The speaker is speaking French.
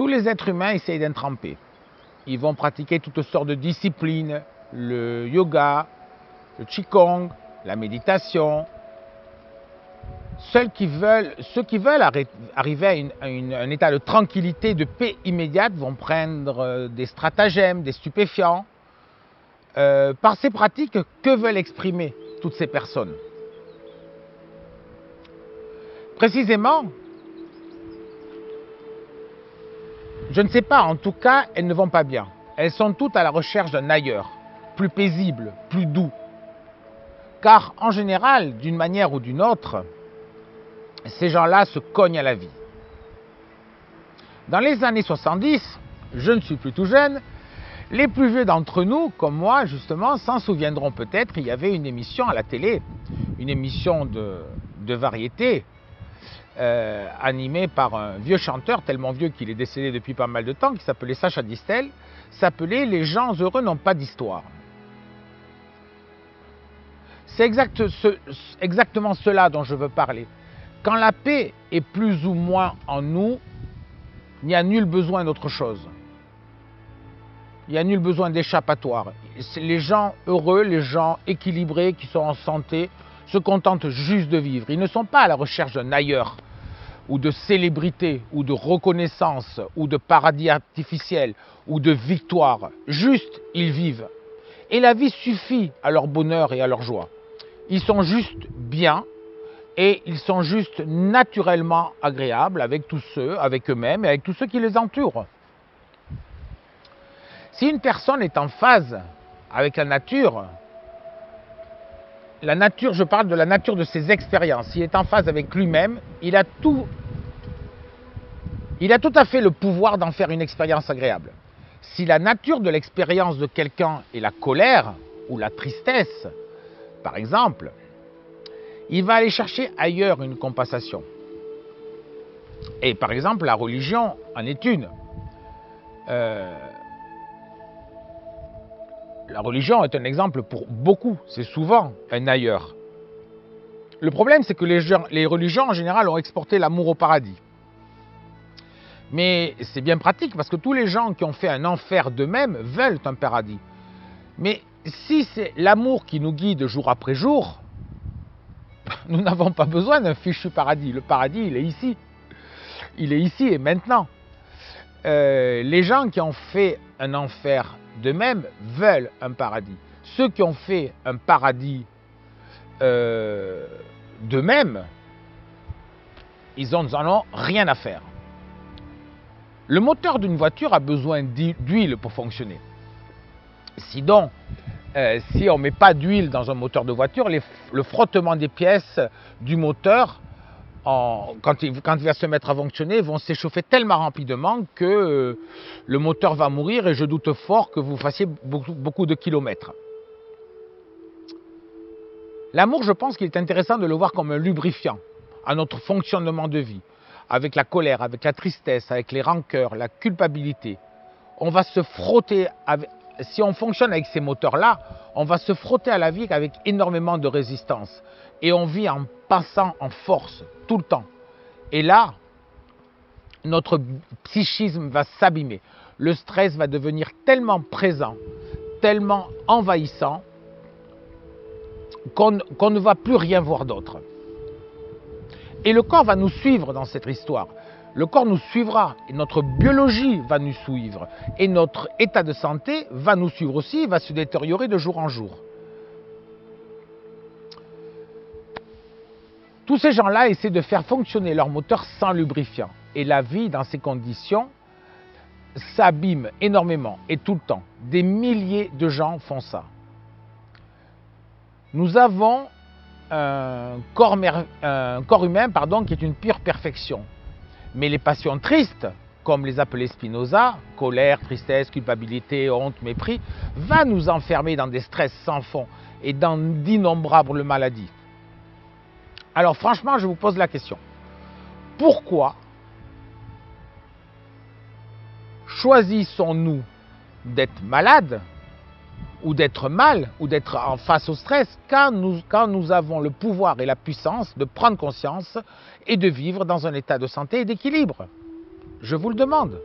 les êtres humains essayent d'être en paix. Ils vont pratiquer toutes sortes de disciplines, le yoga, le qigong, la méditation. Ceux qui veulent arriver à un état de tranquillité, de paix immédiate, vont prendre des stratagèmes, des stupéfiants. Par ces pratiques, que veulent exprimer toutes ces personnes? Précisément, je ne sais pas, en tout cas, elles ne vont pas bien. Elles sont toutes à la recherche d'un ailleurs, plus paisible, plus doux. Car en général, d'une manière ou d'une autre, ces gens-là se cognent à la vie. Dans les années 70, je ne suis plus tout jeune, les plus vieux d'entre nous, comme moi justement, s'en souviendront peut-être, il y avait une émission à la télé, une émission de variété, animée par un vieux chanteur, tellement vieux qu'il est décédé depuis pas mal de temps, qui s'appelait Sacha Distel, s'appelait « Les gens heureux n'ont pas d'histoire ». C'est exactement cela dont je veux parler. Quand la paix est plus ou moins en nous, il n'y a nul besoin d'autre chose. Il n'y a nul besoin d'échappatoire. Les gens heureux, les gens équilibrés, qui sont en santé, se contentent juste de vivre. Ils ne sont pas à la recherche d'un ailleurs, ou de célébrité, ou de reconnaissance, ou de paradis artificiel, ou de victoire. Juste, ils vivent. Et la vie suffit à leur bonheur et à leur joie. Ils sont juste bien, et ils sont juste naturellement agréables avec tous ceux, avec eux-mêmes et avec tous ceux qui les entourent. Si une personne est en phase avec la nature, je parle de la nature de ses expériences, s'il est en phase avec lui-même, il a tout à fait le pouvoir d'en faire une expérience agréable. Si la nature de l'expérience de quelqu'un est la colère ou la tristesse, par exemple, il va aller chercher ailleurs une compensation. Et par exemple, la religion en est une. La religion est un exemple pour beaucoup, c'est souvent un ailleurs. Le problème, c'est que les religions en général ont exporté l'amour au paradis. Mais c'est bien pratique parce que tous les gens qui ont fait un enfer d'eux-mêmes veulent un paradis. Mais si c'est l'amour qui nous guide jour après jour, nous n'avons pas besoin d'un fichu paradis. Le paradis, il est ici. Il est ici et maintenant. Les gens qui ont fait un enfer d'eux-mêmes veulent un paradis. Ceux qui ont fait un paradis d'eux-mêmes, ils n'en ont rien à faire. Le moteur d'une voiture a besoin d'huile pour fonctionner. Sinon, si on ne met pas d'huile dans un moteur de voiture, le frottement des pièces du moteur, quand il va se mettre à fonctionner, vont s'échauffer tellement rapidement que le moteur va mourir et je doute fort que vous fassiez beaucoup de kilomètres. L'amour, je pense qu'il est intéressant de le voir comme un lubrifiant à notre fonctionnement de vie, avec la colère, avec la tristesse, avec les rancœurs, la culpabilité. On va se frotter, si on fonctionne avec ces moteurs-là, on va se frotter à la vie avec énormément de résistance. Et on vit en passant en force, tout le temps. Et là, notre psychisme va s'abîmer. Le stress va devenir tellement présent, tellement envahissant, qu'on ne va plus rien voir d'autre. Et le corps va nous suivre dans cette histoire. Le corps nous suivra, et notre biologie va nous suivre. Et notre état de santé va nous suivre aussi, va se détériorer de jour en jour. Tous ces gens-là essaient de faire fonctionner leur moteur sans lubrifiant. Et la vie, dans ces conditions, s'abîme énormément et tout le temps. Des milliers de gens font ça. Nous avons un corps humain qui est une pure perfection. Mais les passions tristes, comme les appelait Spinoza, colère, tristesse, culpabilité, honte, mépris, va nous enfermer dans des stress sans fond et dans d'innombrables maladies. Alors franchement, je vous pose la question. Pourquoi choisissons-nous d'être malades ou d'être mal, ou d'être en face au stress, quand nous avons le pouvoir et la puissance de prendre conscience et de vivre dans un état de santé et d'équilibre? Je vous le demande.